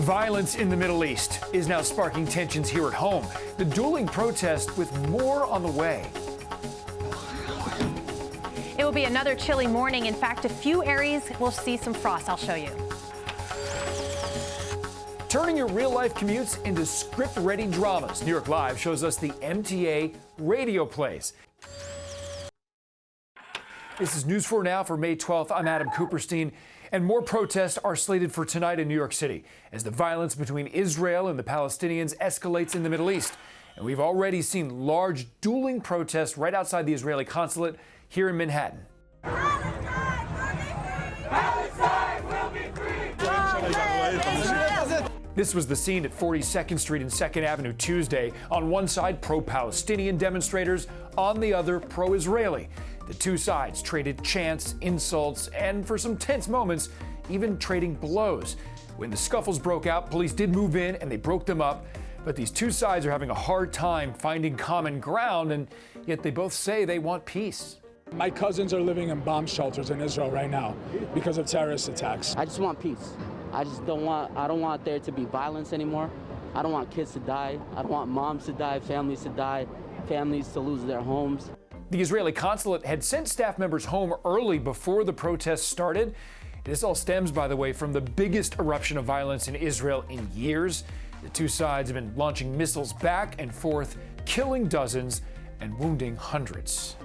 Violence in the Middle East is now sparking tensions here at home. The dueling protest with more on the way. It will be another chilly morning. In fact, a few areas will see some frost. I'll show you. Turning your real-life commutes into script-ready dramas. New York Live shows us the MTA Radio Plays. This is News 4 Now for May 12th. I'm Adam Cooperstein. And more protests are slated for tonight in New York City as the violence between Israel and the Palestinians escalates in the Middle East. And we've already seen large dueling protests right outside the Israeli consulate here in Manhattan. Palestine will be free! This was the scene at 42nd Street and 2nd Avenue Tuesday. On one side, pro-Palestinian demonstrators, on the other, pro-Israeli. The two sides traded chants, insults, and for some tense moments, even trading blows. When the scuffles broke out, police did move in and they broke them up. But these two sides are having a hard time finding common ground, and yet they both say they want peace. My cousins are living in bomb shelters in Israel right now because of terrorist attacks. I just want peace. I don't want there to be violence anymore. I don't want kids to die. I don't want moms to die, families to die, families to lose their homes. The Israeli consulate had sent staff members home early before the protests started. This all stems, by the way, from the biggest eruption of violence in Israel in years. The two sides have been launching missiles back and forth, killing dozens and wounding hundreds.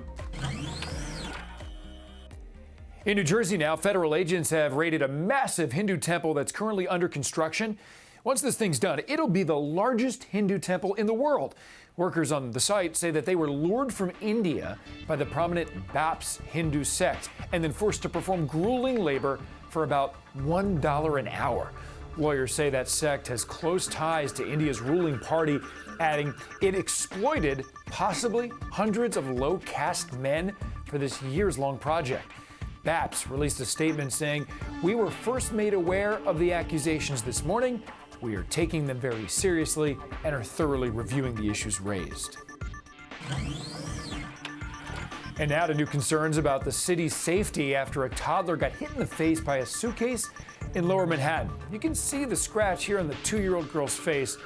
In New Jersey now, federal agents have raided a massive Hindu temple that's currently under construction. Once this thing's done, it'll be the largest Hindu temple in the world. Workers on the site say that they were lured from India by the prominent Baps Hindu sect and then forced to perform grueling labor for about $1 an hour. Lawyers say that sect has close ties to India's ruling party, adding it exploited possibly hundreds of low-caste men for this years-long project. Baps released a statement saying, "We were first made aware of the accusations this morning. We are taking them very seriously and are thoroughly reviewing the issues raised." And now to new concerns about the city's safety after a toddler got hit in the face by a suitcase in Lower Manhattan. You can see the scratch here on the 2-year-old girl's face,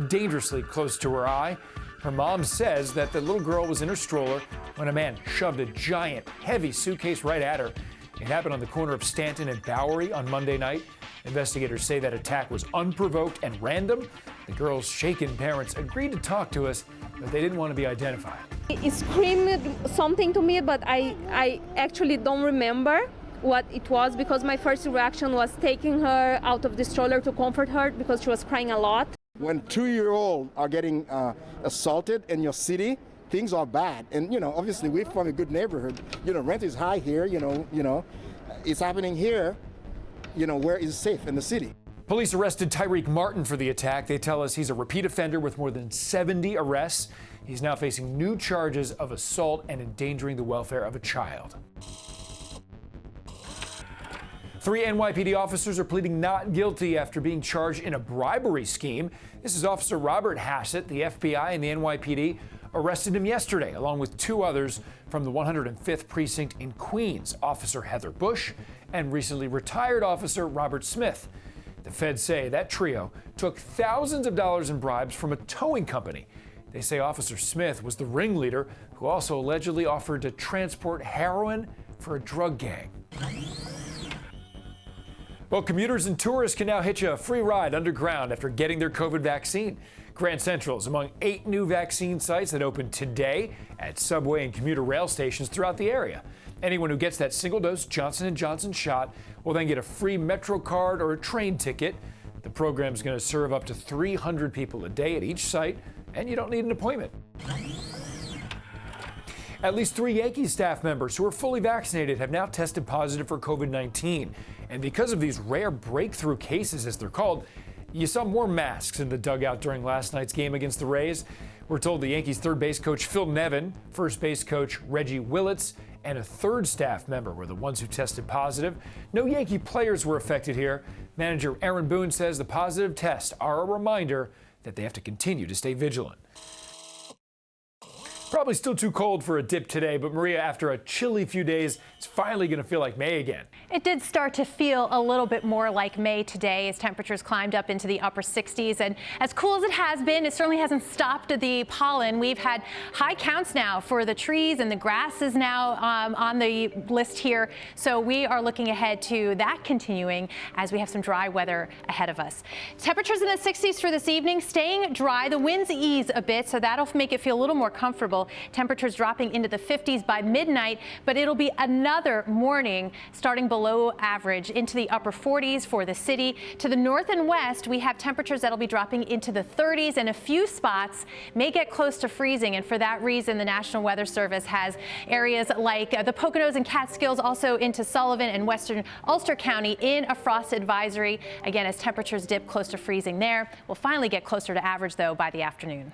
dangerously close to her eye. Her mom says that the little girl was in her stroller when a man shoved a giant, heavy suitcase right at her. It happened on the corner of Stanton and Bowery on Monday night. Investigators say that attack was unprovoked and random. The girl's shaken parents agreed to talk to us, but they didn't want to be identified. It screamed something to me, but I actually don't remember what it was because my first reaction was taking her out of the stroller to comfort her because she was crying a lot. When 2-year-olds are getting assaulted in your city, things are bad. And, obviously we're from a good neighborhood. Rent is high here, it's happening here, where it's safe in the city. Police arrested Tyreek Martin for the attack. They tell us he's a repeat offender with more than 70 arrests. He's now facing new charges of assault and endangering the welfare of a child. 3 NYPD officers are pleading not guilty after being charged in a bribery scheme. This is Officer Robert Hassett. The FBI and the NYPD arrested him yesterday, along with 2 others from the 105th Precinct in Queens, Officer Heather Bush and recently retired Officer Robert Smith. The feds say that trio took thousands of dollars in bribes from a towing company. They say Officer Smith was the ringleader who also allegedly offered to transport heroin for a drug gang. Well, commuters and tourists can now hitch a free ride underground after getting their COVID vaccine. Grand Central is among 8 new vaccine sites that open today at subway and commuter rail stations throughout the area. Anyone who gets that single-dose Johnson & Johnson shot will then get a free Metro card or a train ticket. The program is going to serve up to 300 people a day at each site, and you don't need an appointment. At least 3 Yankees staff members who are fully vaccinated have now tested positive for COVID-19. And because of these rare breakthrough cases, as they're called, you saw more masks in the dugout during last night's game against the Rays. We're told the Yankees third base coach Phil Nevin, first base coach Reggie Willits, and a third staff member were the ones who tested positive. No Yankee players were affected here. Manager Aaron Boone says the positive tests are a reminder that they have to continue to stay vigilant. Probably still too cold for a dip today, but Maria, after a chilly few days, it's finally going to feel like May again. It did start to feel a little bit more like May today as temperatures climbed up into the upper 60s. And as cool as it has been, it certainly hasn't stopped the pollen. We've had high counts now for the trees, and the grass is now on the list here. So we are looking ahead to that continuing as we have some dry weather ahead of us. Temperatures in the 60s for this evening, staying dry. The winds ease a bit, so that'll make it feel a little more comfortable. Temperatures dropping into the 50s by midnight, but it'll be another morning starting below average into the upper 40s for the city. To the north and west, we have temperatures that'll be dropping into the 30s, and a few spots may get close to freezing. And for that reason, the National Weather Service has areas like the Poconos and Catskills, also into Sullivan and western Ulster County in a frost advisory. Again, as temperatures dip close to freezing there. We'll finally get closer to average, though, by the afternoon.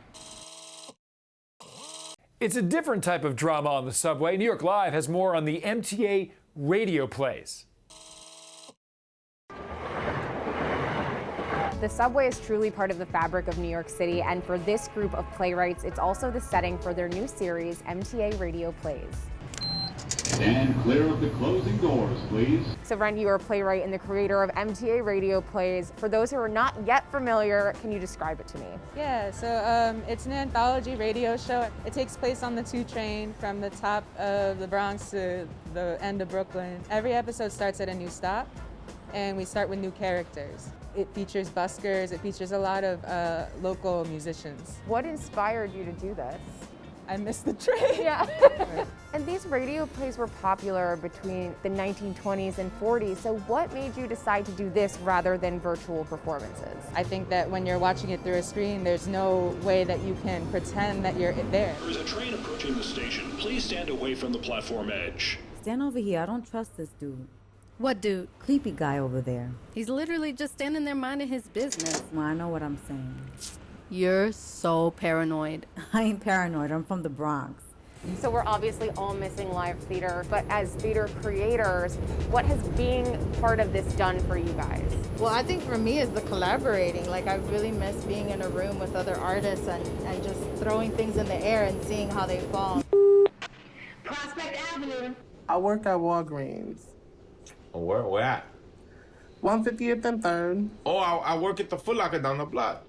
It's a different type of drama on the subway. New York Live has more on the MTA Radio Plays. The subway is truly part of the fabric of New York City, and for this group of playwrights, it's also the setting for their new series, MTA Radio Plays. Stand clear of the closing doors, please. So, Ren, you are a playwright and the creator of MTA Radio Plays. For those who are not yet familiar, can you describe it to me? Yeah, so it's an anthology radio show. It takes place on the 2 train from the top of the Bronx to the end of Brooklyn. Every episode starts at a new stop, and we start with new characters. It features buskers, it features a lot of local musicians. What inspired you to do this? I missed the train. Yeah. And these radio plays were popular between the 1920s and 40s, so what made you decide to do this rather than virtual performances? I think that when you're watching it through a screen, there's no way that you can pretend that you're there. There is a train approaching the station. Please stand away from the platform edge. Stand over here. I don't trust this dude. What dude? Creepy guy over there. He's literally just standing there minding his business. Well, I know what I'm saying. You're so paranoid. I ain't paranoid. I'm from the Bronx. So we're obviously all missing live theater, but as theater creators, what has being part of this done for you guys? Well, I think for me is the collaborating. Like, I really miss being in a room with other artists and just throwing things in the air and seeing how they fall. Prospect Avenue. I work at Walgreens. Where at? 150th and 3rd. Oh, I work at the Foot Locker down the block.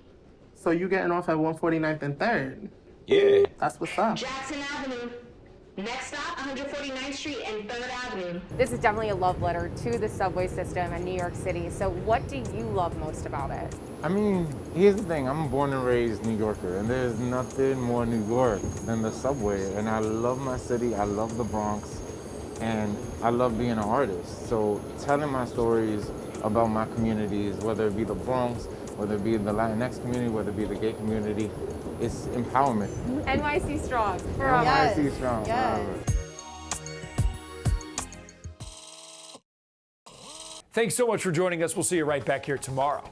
So you getting off at 149th and 3rd? Yeah. That's what's up. Jackson Avenue. Next stop, 149th Street and 3rd Avenue. This is definitely a love letter to the subway system in New York City. So what do you love most about it? I mean, here's the thing. I'm a born and raised New Yorker, and there's nothing more New York than the subway. And I love my city. I love the Bronx. And I love being an artist. So telling my stories about my communities, whether it be the Bronx, whether it be the Latinx community, whether it be the gay community, it's empowerment. NYC strong. NYC strong. Yes. Thanks so much for joining us. We'll see you right back here tomorrow.